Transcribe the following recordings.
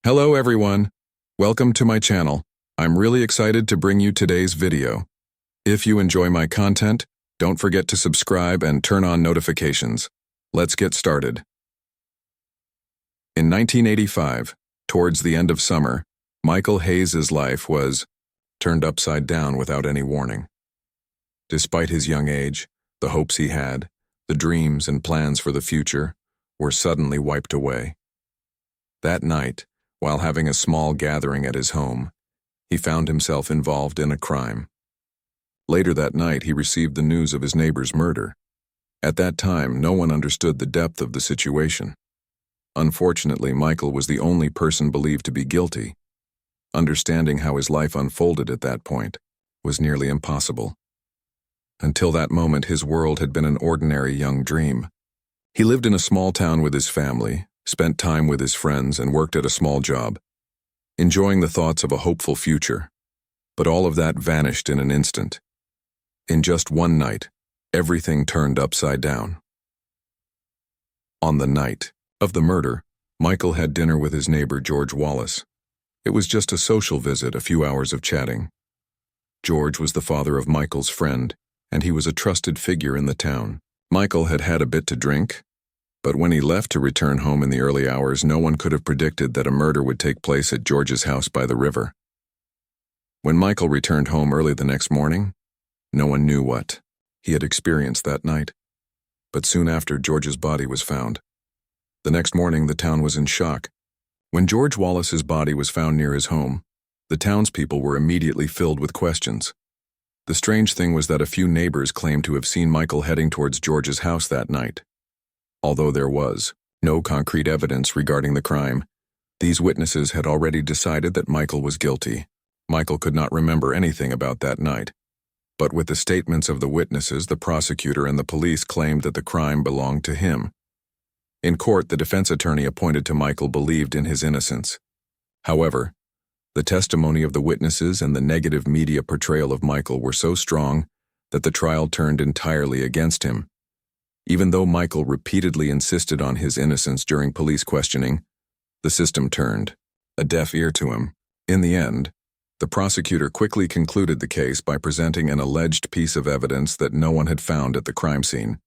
Hello everyone, welcome to my channel. I'm really excited to bring you today's video. If you enjoy my content, don't forget to subscribe and turn on notifications. Let's get started. In 1985, towards the end of summer, Michael Hayes's life was turned upside down without any warning. Despite his young age, the hopes he had, the dreams and plans for the future, were suddenly wiped away. That night, while having a small gathering at his home, he found himself involved in a crime. Later that night, he received the news of his neighbor's murder. At that time, no one understood the depth of the situation. Unfortunately, Michael was the only person believed to be guilty. Understanding how his life unfolded at that point was nearly impossible. Until that moment, his world had been an ordinary young dream. He lived in a small town with his family, spent time with his friends, and worked at a small job, enjoying the thoughts of a hopeful future. But all of that vanished in an instant. In just one night, everything turned upside down. On the night of the murder, Michael had dinner with his neighbor George Wallace. It was just a social visit, a few hours of chatting. George was the father of Michael's friend, and he was a trusted figure in the town. Michael had had a bit to drink, but when he left to return home in the early hours, no one could have predicted that a murder would take place at George's house by the river. When Michael returned home early the next morning, no one knew what he had experienced that night. But soon after, George's body was found. The next morning, the town was in shock. When George Wallace's body was found near his home, the townspeople were immediately filled with questions. The strange thing was that a few neighbors claimed to have seen Michael heading towards George's house that night. Although there was no concrete evidence regarding the crime, these witnesses had already decided that Michael was guilty. Michael could not remember anything about that night. But with the statements of the witnesses, the prosecutor and the police claimed that the crime belonged to him. In court, the defense attorney appointed to Michael believed in his innocence. However, the testimony of the witnesses and the negative media portrayal of Michael were so strong that the trial turned entirely against him. Even though Michael repeatedly insisted on his innocence during police questioning, the system turned a deaf ear to him. In the end, the prosecutor quickly concluded the case by presenting an alleged piece of evidence that no one had found at the crime scene.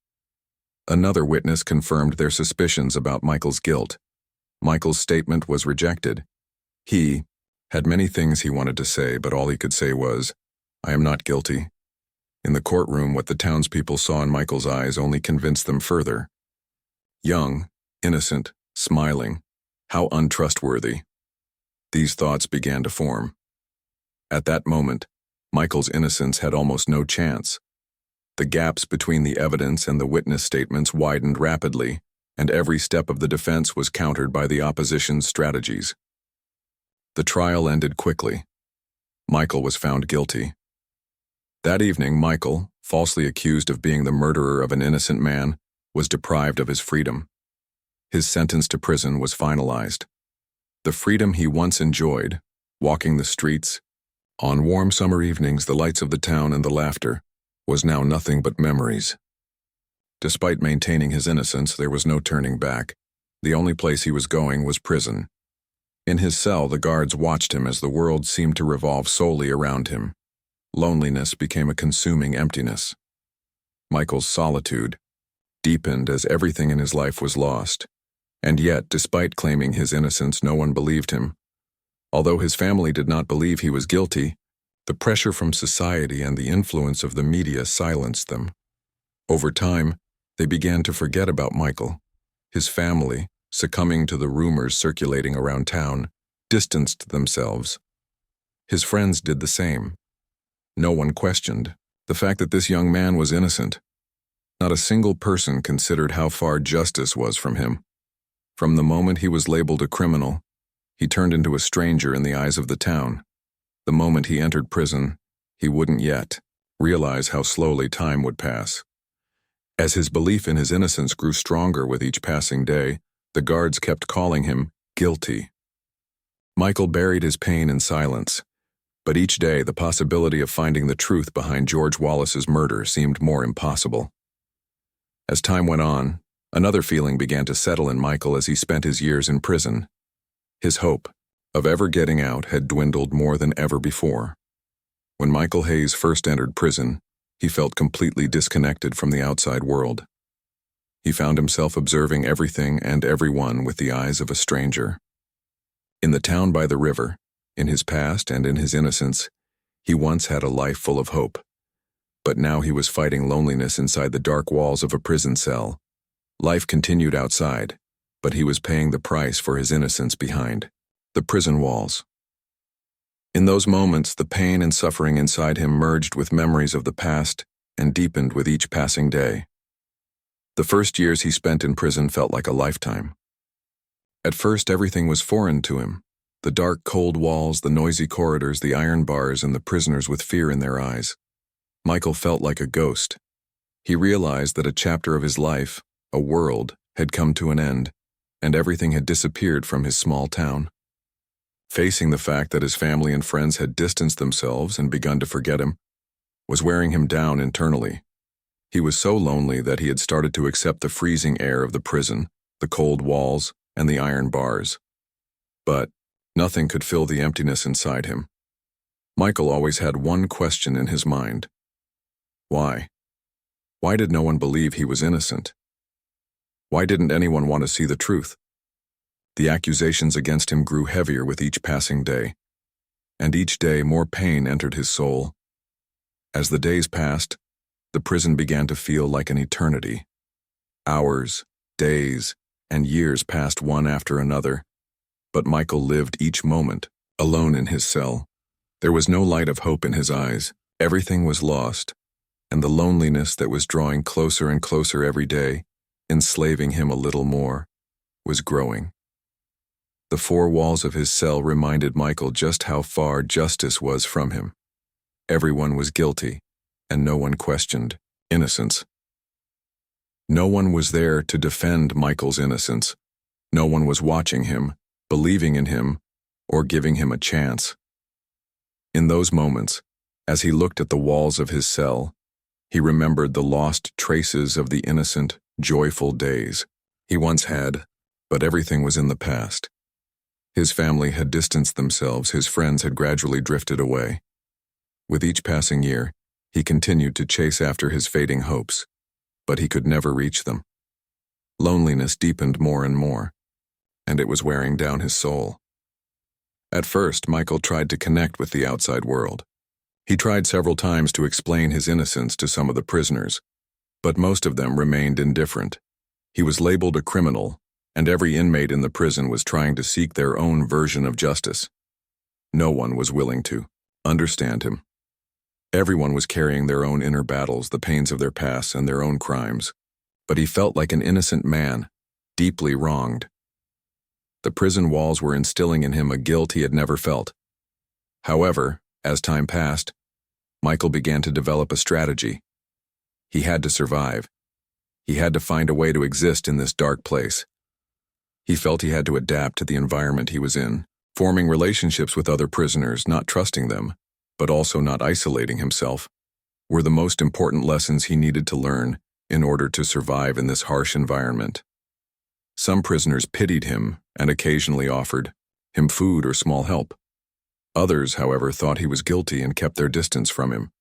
Another witness confirmed their suspicions about Michael's guilt. Michael's statement was rejected. He had many things he wanted to say, but all he could say was, "I am not guilty." In the courtroom, what the townspeople saw in Michael's eyes only convinced them further. Young, innocent, smiling, how untrustworthy. These thoughts began to form. At that moment, Michael's innocence had almost no chance. The gaps between the evidence and the witness statements widened rapidly, and every step of the defense was countered by the opposition's strategies. The trial ended quickly. Michael was found guilty. That evening, Michael, falsely accused of being the murderer of an innocent man, was deprived of his freedom. His sentence to prison was finalized. The freedom he once enjoyed, walking the streets, on warm summer evenings, the lights of the town and the laughter, was now nothing but memories. Despite maintaining his innocence, there was no turning back. The only place he was going was prison. In his cell, the guards watched him as the world seemed to revolve solely around him. Loneliness became a consuming emptiness. Michael's solitude deepened as everything in his life was lost. And yet, despite claiming his innocence, no one believed him. Although his family did not believe he was guilty, the pressure from society and the influence of the media silenced them. Over time, they began to forget about Michael. His family, succumbing to the rumors circulating around town, distanced themselves. His friends did the same. No one questioned the fact that this young man was innocent. Not a single person considered how far justice was from him. From the moment he was labeled a criminal, he turned into a stranger in the eyes of the town. The moment he entered prison, he wouldn't yet realize how slowly time would pass. As his belief in his innocence grew stronger with each passing day, the guards kept calling him guilty. Michael buried his pain in silence. But each day, the possibility of finding the truth behind George Wallace's murder seemed more impossible. As time went on, another feeling began to settle in Michael as he spent his years in prison. His hope of ever getting out had dwindled more than ever before. When Michael Hayes first entered prison, he felt completely disconnected from the outside world. He found himself observing everything and everyone with the eyes of a stranger. In the town by the river, in his past and in his innocence, he once had a life full of hope. But now he was fighting loneliness inside the dark walls of a prison cell. Life continued outside, but he was paying the price for his innocence behind the prison walls. In those moments, the pain and suffering inside him merged with memories of the past and deepened with each passing day. The first years he spent in prison felt like a lifetime. At first, everything was foreign to him. The dark, cold walls, the noisy corridors, the iron bars, and the prisoners with fear in their eyes. Michael felt like a ghost. He realized that a chapter of his life, a world, had come to an end, and everything had disappeared from his small town. Facing the fact that his family and friends had distanced themselves and begun to forget him was wearing him down internally. He was so lonely that he had started to accept the freezing air of the prison, the cold walls, and the iron bars. But nothing could fill the emptiness inside him. Michael always had one question in his mind. Why? Why did no one believe he was innocent? Why didn't anyone want to see the truth? The accusations against him grew heavier with each passing day, and each day more pain entered his soul. As the days passed, the prison began to feel like an eternity. Hours, days, and years passed one after another, but Michael lived each moment, alone in his cell. There was no light of hope in his eyes. Everything was lost, and the loneliness that was drawing closer and closer every day, enslaving him a little more, was growing. The four walls of his cell reminded Michael just how far justice was from him. Everyone was guilty, and no one questioned innocence. No one was there to defend Michael's innocence. No one was watching him, believing in him, or giving him a chance. In those moments, as he looked at the walls of his cell, he remembered the lost traces of the innocent, joyful days he once had, but everything was in the past. His family had distanced themselves, his friends had gradually drifted away. With each passing year, he continued to chase after his fading hopes, but he could never reach them. Loneliness deepened more and more, and it was wearing down his soul. At first, Michael tried to connect with the outside world. He tried several times to explain his innocence to some of the prisoners, but most of them remained indifferent. He was labeled a criminal, and every inmate in the prison was trying to seek their own version of justice. No one was willing to understand him. Everyone was carrying their own inner battles, the pains of their past and their own crimes, but he felt like an innocent man, deeply wronged. The prison walls were instilling in him a guilt he had never felt. However, as time passed, Michael began to develop a strategy. He had to survive. He had to find a way to exist in this dark place. He felt he had to adapt to the environment he was in, forming relationships with other prisoners, not trusting them, but also not isolating himself, were the most important lessons he needed to learn in order to survive in this harsh environment. Some prisoners pitied him and occasionally offered him food or small help. Others, however, thought he was guilty and kept their distance from him.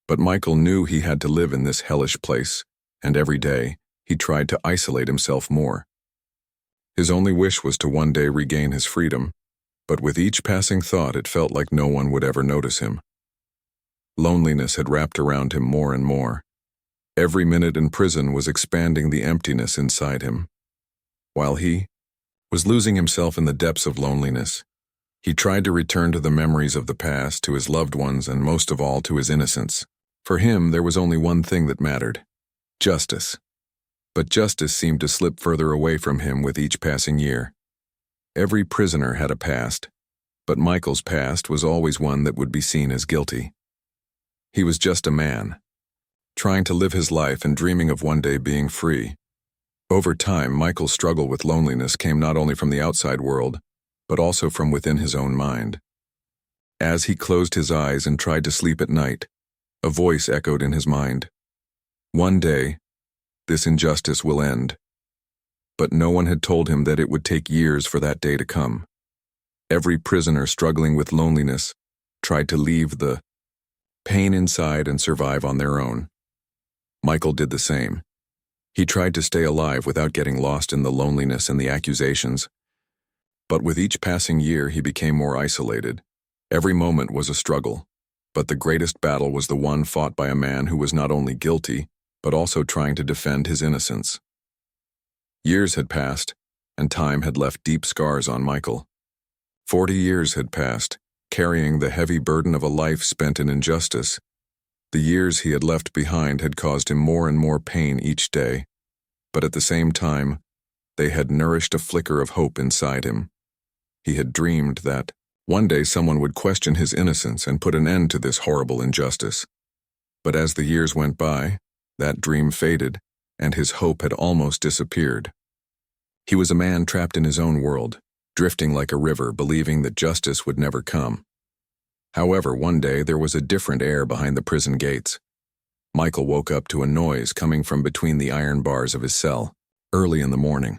But Michael knew he had to live in this hellish place, and every day he tried to isolate himself more. His only wish was to one day regain his freedom, but with each passing thought it felt like no one would ever notice him. Loneliness had wrapped around him more and more. Every minute in prison was expanding the emptiness inside him. While he was losing himself in the depths of loneliness, he tried to return to the memories of the past, to his loved ones, and most of all to his innocence. For him, there was only one thing that mattered: justice. But justice seemed to slip further away from him with each passing year. Every prisoner had a past, but Michael's past was always one that would be seen as guilty. He was just a man, trying to live his life and dreaming of one day being free. Over time, Michael's struggle with loneliness came not only from the outside world, but also from within his own mind. As he closed his eyes and tried to sleep at night, a voice echoed in his mind. One day, this injustice will end. But no one had told him that it would take years for that day to come. Every prisoner struggling with loneliness tried to leave the pain inside and survive on their own. Michael did the same. He tried to stay alive without getting lost in the loneliness and the accusations. But with each passing year, he became more isolated. Every moment was a struggle, but the greatest battle was the one fought by a man who was not only guilty, but also trying to defend his innocence. Years had passed, and time had left deep scars on Michael. 40 years had passed, carrying the heavy burden of a life spent in injustice. The years he had left behind had caused him more and more pain each day, but at the same time, they had nourished a flicker of hope inside him. He had dreamed that one day someone would question his innocence and put an end to this horrible injustice. But as the years went by, that dream faded, and his hope had almost disappeared. He was a man trapped in his own world, drifting like a river, believing that justice would never come. However, one day there was a different air behind the prison gates. Michael woke up to a noise coming from between the iron bars of his cell, early in the morning.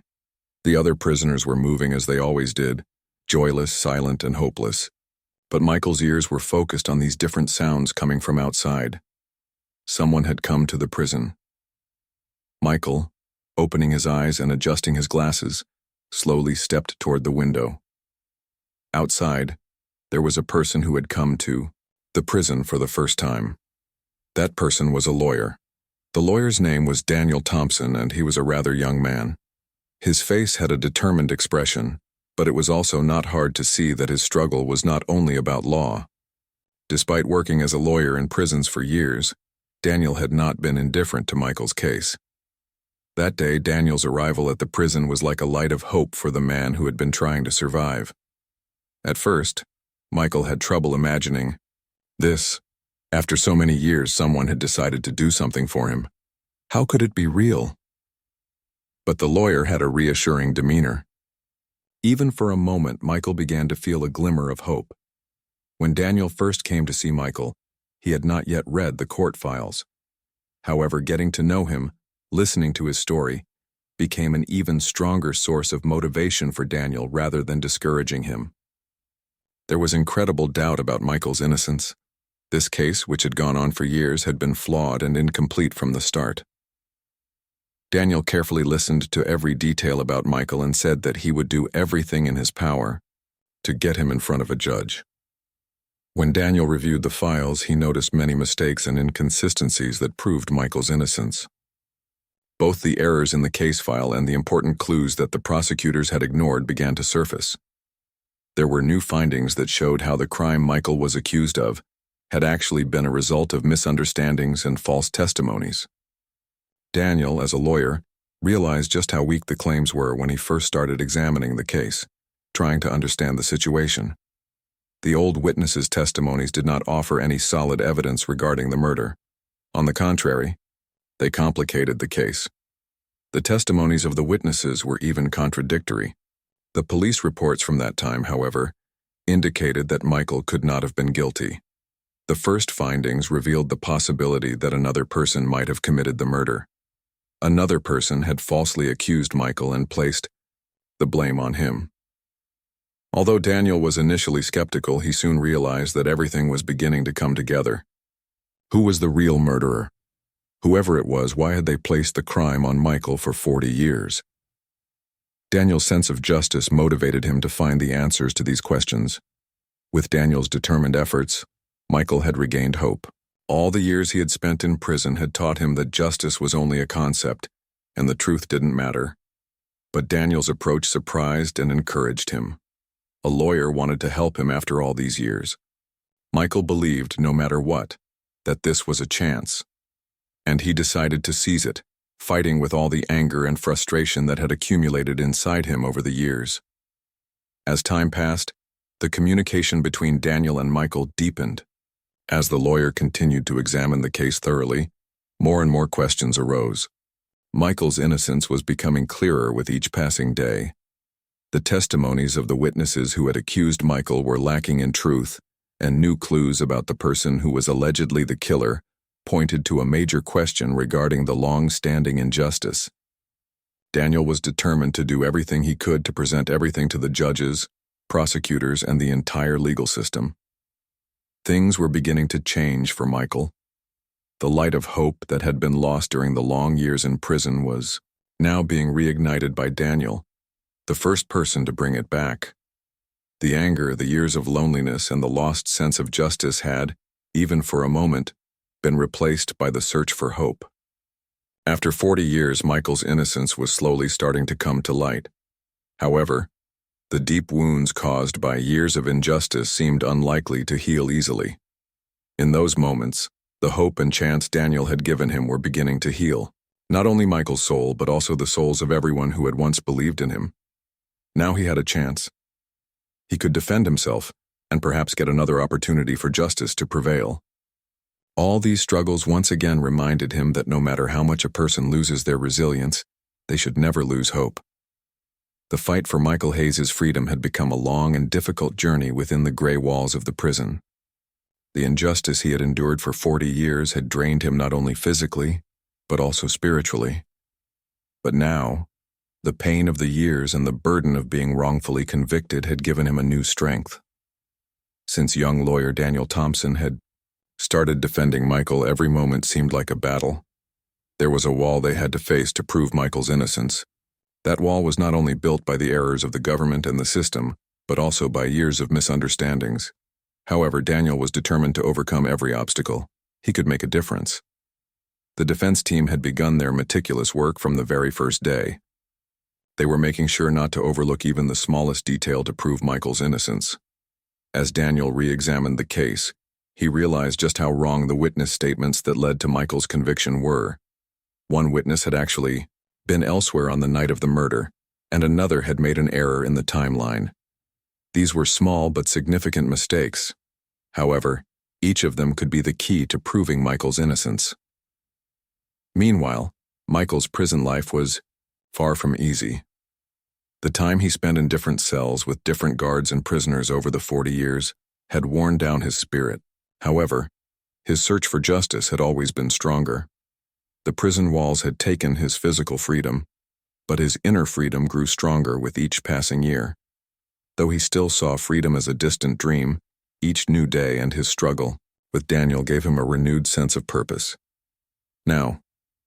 The other prisoners were moving as they always did, joyless, silent, and hopeless. But Michael's ears were focused on these different sounds coming from outside. Someone had come to the prison. Michael, opening his eyes and adjusting his glasses, slowly stepped toward the window. Outside, there was a person who had come to the prison for the first time. That person was a lawyer. The lawyer's name was Daniel Thompson, and he was a rather young man. His face had a determined expression, but it was also not hard to see that his struggle was not only about law. Despite working as a lawyer in prisons for years, Daniel had not been indifferent to Michael's case. That day, Daniel's arrival at the prison was like a light of hope for the man who had been trying to survive. At first, Michael had trouble imagining this. After so many years, someone had decided to do something for him. How could it be real? But the lawyer had a reassuring demeanor. Even for a moment, Michael began to feel a glimmer of hope. When Daniel first came to see Michael, he had not yet read the court files. However, getting to know him, listening to his story, became an even stronger source of motivation for Daniel rather than discouraging him. There was incredible doubt about Michael's innocence. This case, which had gone on for years, had been flawed and incomplete from the start. Daniel carefully listened to every detail about Michael and said that he would do everything in his power to get him in front of a judge. When Daniel reviewed the files, he noticed many mistakes and inconsistencies that proved Michael's innocence. Both the errors in the case file and the important clues that the prosecutors had ignored began to surface. There were new findings that showed how the crime Michael was accused of had actually been a result of misunderstandings and false testimonies. Daniel, as a lawyer, realized just how weak the claims were when he first started examining the case, trying to understand the situation. The old witnesses' testimonies did not offer any solid evidence regarding the murder. On the contrary, they complicated the case. The testimonies of the witnesses were even contradictory. The police reports from that time, however, indicated that Michael could not have been guilty. The first findings revealed the possibility that another person might have committed the murder. Another person had falsely accused Michael and placed the blame on him. Although Daniel was initially skeptical, he soon realized that everything was beginning to come together. Who was the real murderer? Whoever it was, why had they placed the crime on Michael for 40 years? Daniel's sense of justice motivated him to find the answers to these questions. With Daniel's determined efforts, Michael had regained hope. All the years he had spent in prison had taught him that justice was only a concept, and the truth didn't matter. But Daniel's approach surprised and encouraged him. A lawyer wanted to help him after all these years. Michael believed, no matter what, that this was a chance. And he decided to seize it, fighting with all the anger and frustration that had accumulated inside him over the years. As time passed, the communication between Daniel and Michael deepened. As the lawyer continued to examine the case thoroughly, more and more questions arose. Michael's innocence was becoming clearer with each passing day. The testimonies of the witnesses who had accused Michael were lacking in truth, and new clues about the person who was allegedly the killer pointed to a major question regarding the long-standing injustice. Daniel was determined to do everything he could to present everything to the judges prosecutors, and the entire legal system. Things were beginning to change for Michael. The light of hope that had been lost during the long years in prison was now being reignited by Daniel, the first person to bring it back. The anger, the years of loneliness, and the lost sense of justice had, even for a moment, been replaced by the search for hope. After 40 years, Michael's innocence was slowly starting to come to light. However, the deep wounds caused by years of injustice seemed unlikely to heal easily. In those moments, the hope and chance Daniel had given him were beginning to heal, not only Michael's soul but also the souls of everyone who had once believed in him. Now he had a chance. He could defend himself and perhaps get another opportunity for justice to prevail. All these struggles once again reminded him that no matter how much a person loses their resilience, they should never lose hope. The fight for Michael Hayes' freedom had become a long and difficult journey within the gray walls of the prison. The injustice he had endured for 40 years had drained him not only physically, but also spiritually. But now, the pain of the years and the burden of being wrongfully convicted had given him a new strength. Since young lawyer Daniel Thompson had started defending Michael, every moment seemed like a battle. There was a wall they had to face to prove Michael's innocence. That wall was not only built by the errors of the government and the system, but also by years of misunderstandings. However, Daniel was determined to overcome every obstacle. He could make a difference. The defense team had begun their meticulous work from the very first day. They were making sure not to overlook even the smallest detail to prove Michael's innocence. As Daniel re-examined the case, he realized just how wrong the witness statements that led to Michael's conviction were. One witness had actually been elsewhere on the night of the murder, and another had made an error in the timeline. These were small but significant mistakes. However, each of them could be the key to proving Michael's innocence. Meanwhile, Michael's prison life was far from easy. The time he spent in different cells with different guards and prisoners over the 40 years had worn down his spirit. However, his search for justice had always been stronger. The prison walls had taken his physical freedom, but his inner freedom grew stronger with each passing year. Though he still saw freedom as a distant dream, each new day and his struggle with Daniel gave him a renewed sense of purpose. Now,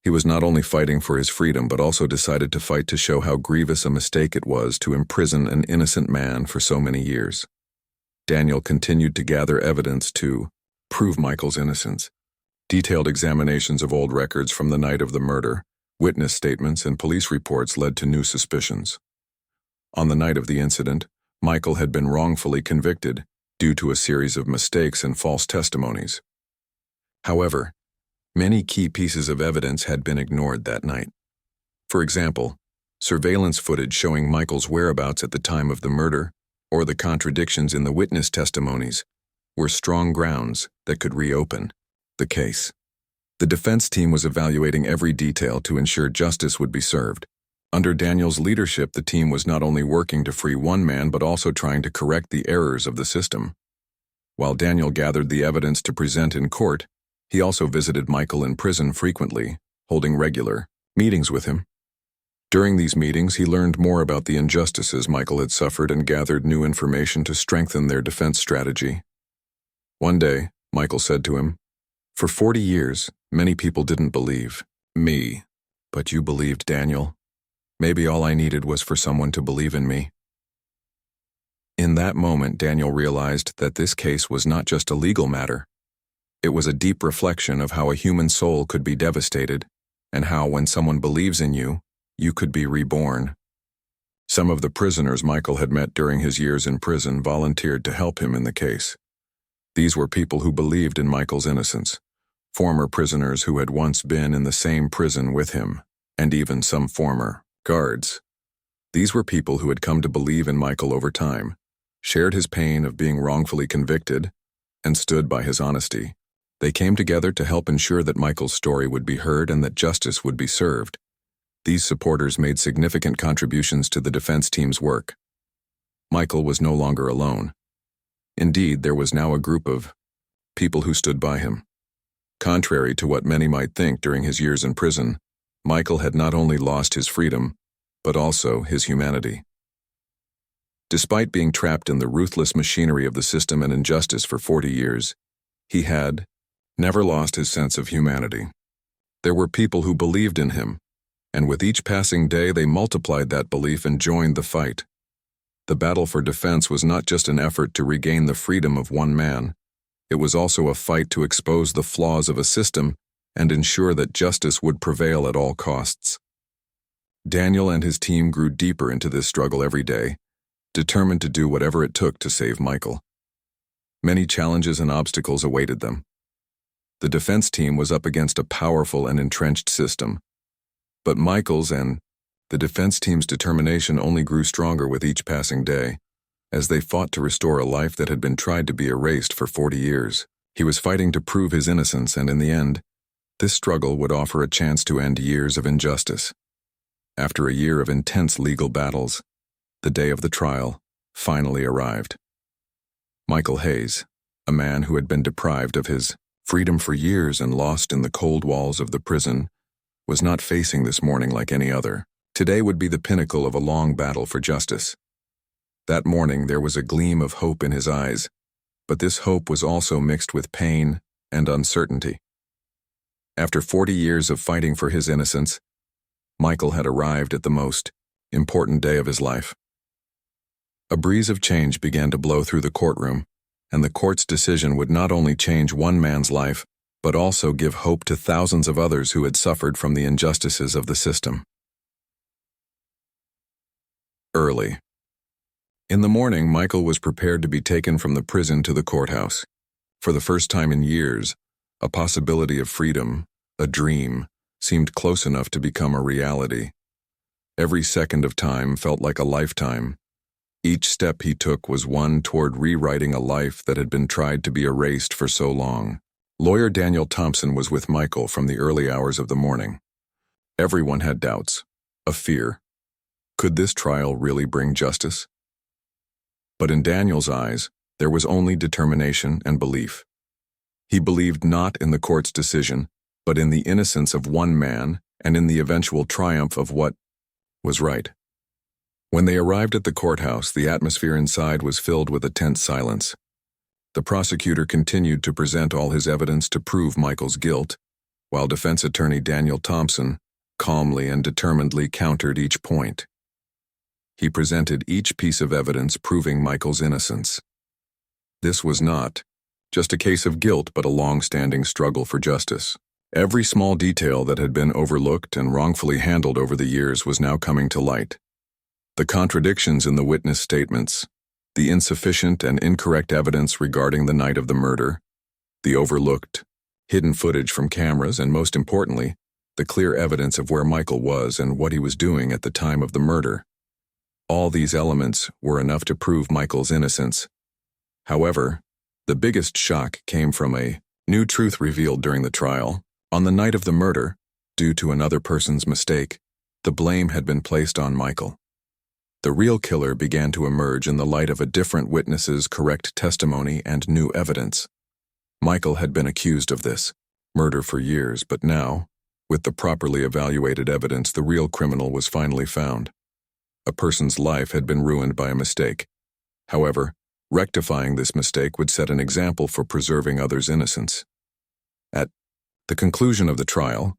he was not only fighting for his freedom but also decided to fight to show how grievous a mistake it was to imprison an innocent man for so many years. Daniel continued to gather evidence to prove Michael's innocence. Detailed examinations of old records from the night of the murder, witness statements, and police reports led to new suspicions. On the night of the incident, Michael had been wrongfully convicted due to a series of mistakes and false testimonies. However, many key pieces of evidence had been ignored that night. For example, surveillance footage showing Michael's whereabouts at the time of the murder, or the contradictions in the witness testimonies, were strong grounds that could reopen the case. The defense team was evaluating every detail to ensure justice would be served. Under Daniel's leadership, the team was not only working to free one man but also trying to correct the errors of the system. While Daniel gathered the evidence to present in court, he also visited Michael in prison frequently, holding regular meetings with him. During these meetings, he learned more about the injustices Michael had suffered and gathered new information to strengthen their defense strategy. One day, Michael said to him, "For 40 years, many people didn't believe me, but you believed, Daniel. Maybe all I needed was for someone to believe in me." In that moment, Daniel realized that this case was not just a legal matter. It was a deep reflection of how a human soul could be devastated, and how when someone believes in you, you could be reborn. Some of the prisoners Michael had met during his years in prison volunteered to help him in the case. These were people who believed in Michael's innocence, former prisoners who had once been in the same prison with him, and even some former guards. These were people who had come to believe in Michael over time, shared his pain of being wrongfully convicted, and stood by his honesty. They came together to help ensure that Michael's story would be heard and that justice would be served. These supporters made significant contributions to the defense team's work. Michael was no longer alone. Indeed, there was now a group of people who stood by him. Contrary to what many might think during his years in prison, Michael had not only lost his freedom, but also his humanity. Despite being trapped in the ruthless machinery of the system and injustice for 40 years, he had never lost his sense of humanity. There were people who believed in him, and with each passing day they multiplied that belief and joined the fight. The battle for defense was not just an effort to regain the freedom of one man. It was also a fight to expose the flaws of a system and ensure that justice would prevail at all costs. Daniel and his team grew deeper into this struggle every day, determined to do whatever it took to save Michael. Many challenges and obstacles awaited them. The defense team was up against a powerful and entrenched system, but Michael's and the defense team's determination only grew stronger with each passing day, as they fought to restore a life that had been tried to be erased for 40 years. He was fighting to prove his innocence, and in the end, this struggle would offer a chance to end years of injustice. After a year of intense legal battles, the day of the trial finally arrived. Michael Hayes, a man who had been deprived of his freedom for years and lost in the cold walls of the prison, was not facing this morning like any other. Today would be the pinnacle of a long battle for justice. That morning there was a gleam of hope in his eyes, but this hope was also mixed with pain and uncertainty. After 40 years of fighting for his innocence, Michael had arrived at the most important day of his life. A breeze of change began to blow through the courtroom, and the court's decision would not only change one man's life, but also give hope to thousands of others who had suffered from the injustices of the system. Early. In the morning, Michael was prepared to be taken from the prison to the courthouse. For the first time in years, a possibility of freedom, a dream, seemed close enough to become a reality. Every second of time felt like a lifetime. Each step he took was one toward rewriting a life that had been tried to be erased for so long. Lawyer Daniel Thompson was with Michael from the early hours of the morning. Everyone had doubts, a fear. Could this trial really bring justice? But in Daniel's eyes, there was only determination and belief. He believed not in the court's decision, but in the innocence of one man and in the eventual triumph of what was right. When they arrived at the courthouse, the atmosphere inside was filled with a tense silence. The prosecutor continued to present all his evidence to prove Michael's guilt, while defense attorney Daniel Thompson calmly and determinedly countered each point. He presented each piece of evidence proving Michael's innocence. This was not just a case of guilt, but a long-standing struggle for justice. Every small detail that had been overlooked and wrongfully handled over the years was now coming to light. The contradictions in the witness statements, the insufficient and incorrect evidence regarding the night of the murder, the overlooked, hidden footage from cameras, and most importantly, the clear evidence of where Michael was and what he was doing at the time of the murder. All these elements were enough to prove Michael's innocence. However, the biggest shock came from a new truth revealed during the trial. On the night of the murder, due to another person's mistake, the blame had been placed on Michael. The real killer began to emerge in the light of a different witness's correct testimony and new evidence. Michael had been accused of this murder for years, but now, with the properly evaluated evidence, the real criminal was finally found. A person's life had been ruined by a mistake. However, rectifying this mistake would set an example for preserving others' innocence. At the conclusion of the trial,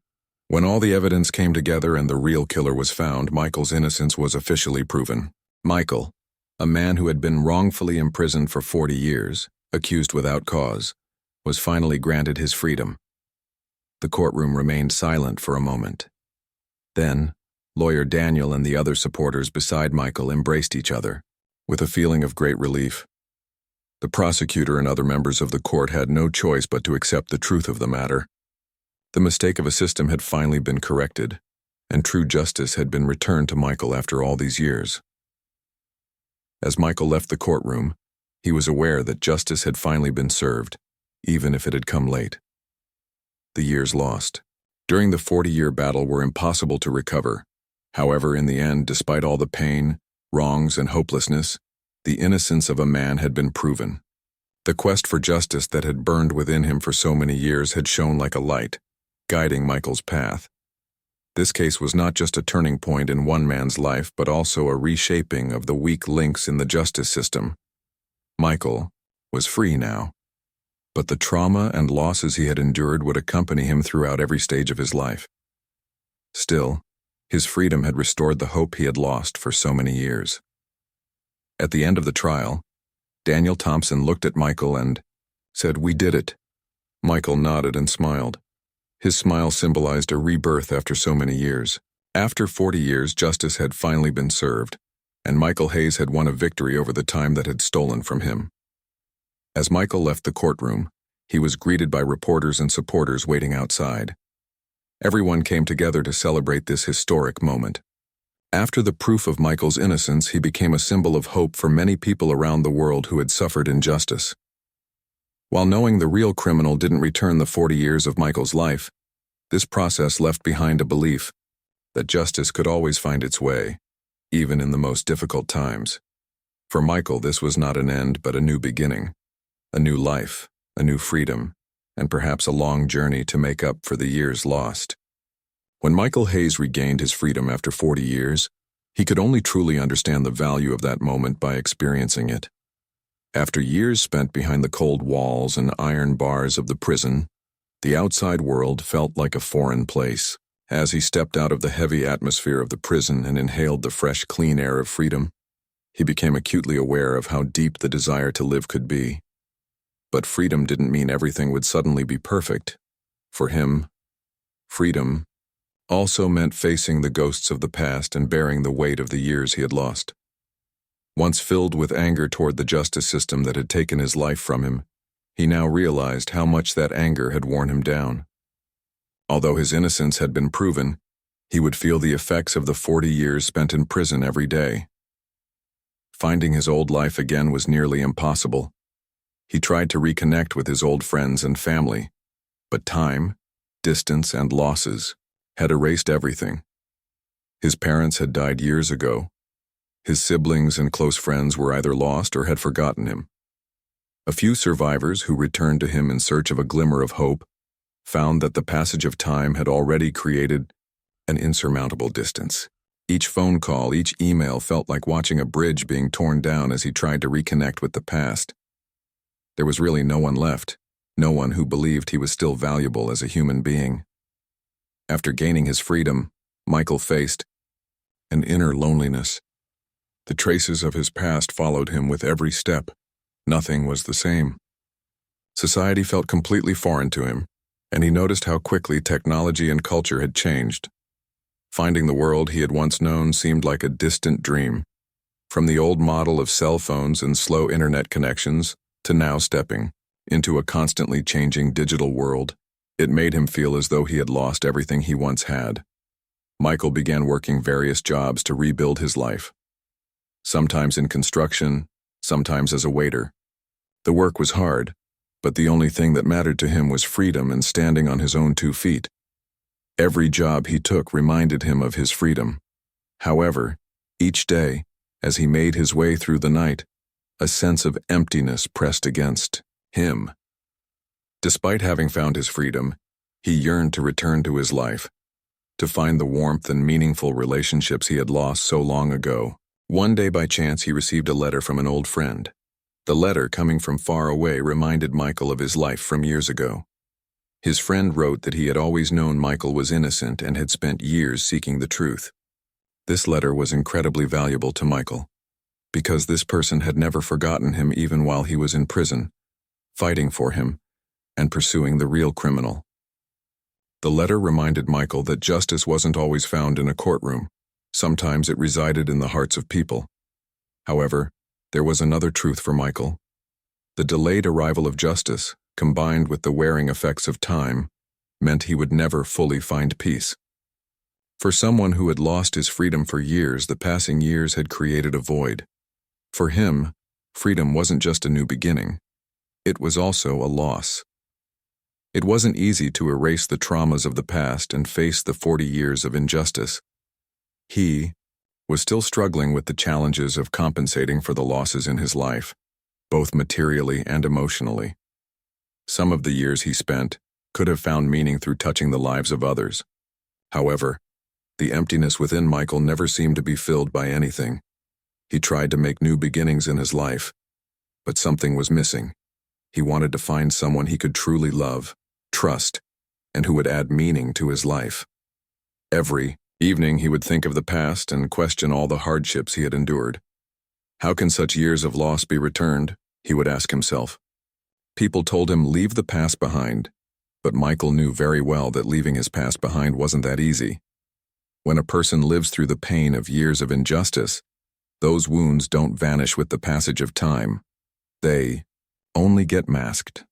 when all the evidence came together and the real killer was found, Michael's innocence was officially proven. Michael, a man who had been wrongfully imprisoned for 40 years, accused without cause, was finally granted his freedom. The courtroom remained silent for a moment. Then, Lawyer Daniel and the other supporters beside Michael embraced each other, with a feeling of great relief. The prosecutor and other members of the court had no choice but to accept the truth of the matter. The mistake of a system had finally been corrected, and true justice had been returned to Michael after all these years. As Michael left the courtroom, he was aware that justice had finally been served, even if it had come late. The years lost during the 40-year battle were impossible to recover. However, in the end, despite all the pain, wrongs, and hopelessness, the innocence of a man had been proven. The quest for justice that had burned within him for so many years had shone like a light, guiding Michael's path. This case was not just a turning point in one man's life, but also a reshaping of the weak links in the justice system. Michael was free now, but the trauma and losses he had endured would accompany him throughout every stage of his life. Still, his freedom had restored the hope he had lost for so many years. At the end of the trial, Daniel Thompson looked at Michael and said, "We did it." Michael nodded and smiled. His smile symbolized a rebirth after so many years. After 40 years, justice had finally been served, and Michael Hayes had won a victory over the time that had stolen from him. As Michael left the courtroom, he was greeted by reporters and supporters waiting outside. Everyone came together to celebrate this historic moment. After the proof of Michael's innocence, he became a symbol of hope for many people around the world who had suffered injustice. While knowing the real criminal didn't return the 40 years of Michael's life, this process left behind a belief that justice could always find its way, even in the most difficult times. For Michael, this was not an end but a new beginning, a new life, a new freedom, and perhaps a long journey to make up for the years lost. When Michael Hayes regained his freedom after 40 years, he could only truly understand the value of that moment by experiencing it. After years spent behind the cold walls and iron bars of the prison, the outside world felt like a foreign place. As he stepped out of the heavy atmosphere of the prison and inhaled the fresh, clean air of freedom, he became acutely aware of how deep the desire to live could be. But freedom didn't mean everything would suddenly be perfect. For him, freedom also meant facing the ghosts of the past and bearing the weight of the years he had lost. Once filled with anger toward the justice system that had taken his life from him, he now realized how much that anger had worn him down. Although his innocence had been proven, he would feel the effects of the 40 years spent in prison every day. Finding his old life again was nearly impossible. He tried to reconnect with his old friends and family, but time, distance, and losses had erased everything. His parents had died years ago. His siblings and close friends were either lost or had forgotten him. A few survivors who returned to him in search of a glimmer of hope found that the passage of time had already created an insurmountable distance. Each phone call, each email felt like watching a bridge being torn down as he tried to reconnect with the past. There was really no one left, no one who believed he was still valuable as a human being. After gaining his freedom, Michael faced an inner loneliness. The traces of his past followed him with every step. Nothing was the same. Society felt completely foreign to him, and he noticed how quickly technology and culture had changed. Finding the world he had once known seemed like a distant dream. From the old model of cell phones and slow internet connections to now stepping into a constantly changing digital world, it made him feel as though he had lost everything he once had. Michael began working various jobs to rebuild his life. Sometimes in construction, sometimes as a waiter. The work was hard, but the only thing that mattered to him was freedom and standing on his own 2 feet. Every job he took reminded him of his freedom. However, each day, as he made his way through the night, a sense of emptiness pressed against him. Despite having found his freedom, he yearned to return to his life, to find the warmth and meaningful relationships he had lost so long ago. One day by chance he received a letter from an old friend. The letter, coming from far away, reminded Michael of his life from years ago. His friend wrote that he had always known Michael was innocent and had spent years seeking the truth. This letter was incredibly valuable to Michael, because this person had never forgotten him even while he was in prison, fighting for him and pursuing the real criminal. The letter reminded Michael that justice wasn't always found in a courtroom. Sometimes it resided in the hearts of people. However, there was another truth for Michael. The delayed arrival of justice, combined with the wearing effects of time, meant he would never fully find peace. For someone who had lost his freedom for years, the passing years had created a void. For him, freedom wasn't just a new beginning. It was also a loss. It wasn't easy to erase the traumas of the past and face the 40 years of injustice. He was still struggling with the challenges of compensating for the losses in his life, both materially and emotionally. Some of the years he spent could have found meaning through touching the lives of others. However, The emptiness within Michael never seemed to be filled by anything. He tried to make new beginnings in his life, but something was missing. He wanted to find someone he could truly love, trust, and who would add meaning to his life. Every evening he would think of the past and question all the hardships he had endured. How can such years of loss be returned? He would ask himself. People told him leave the past behind, but Michael knew very well that leaving his past behind wasn't that easy. When a person lives through the pain of years of injustice, those wounds don't vanish with the passage of time. They only get masked.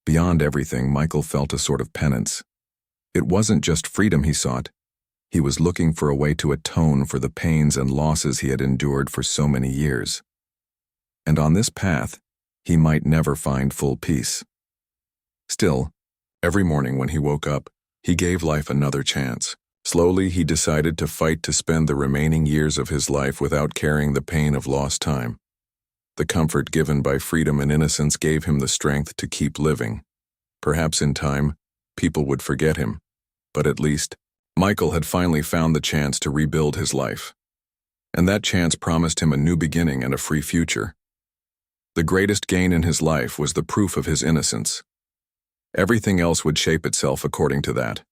Beyond everything, Michael felt a sort of penance. It wasn't just freedom he sought. He was looking for a way to atone for the pains and losses he had endured for so many years. And on this path, he might never find full peace. Still, every morning when he woke up, he gave life another chance. Slowly, he decided to fight to spend the remaining years of his life without carrying the pain of lost time. The comfort given by freedom and innocence gave him the strength to keep living. Perhaps in time, people would forget him, but at least, Michael had finally found the chance to rebuild his life. And that chance promised him a new beginning and a free future. The greatest gain in his life was the proof of his innocence. Everything else would shape itself according to that.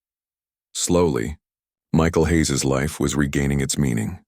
Slowly, Michael Hayes's life was regaining its meaning.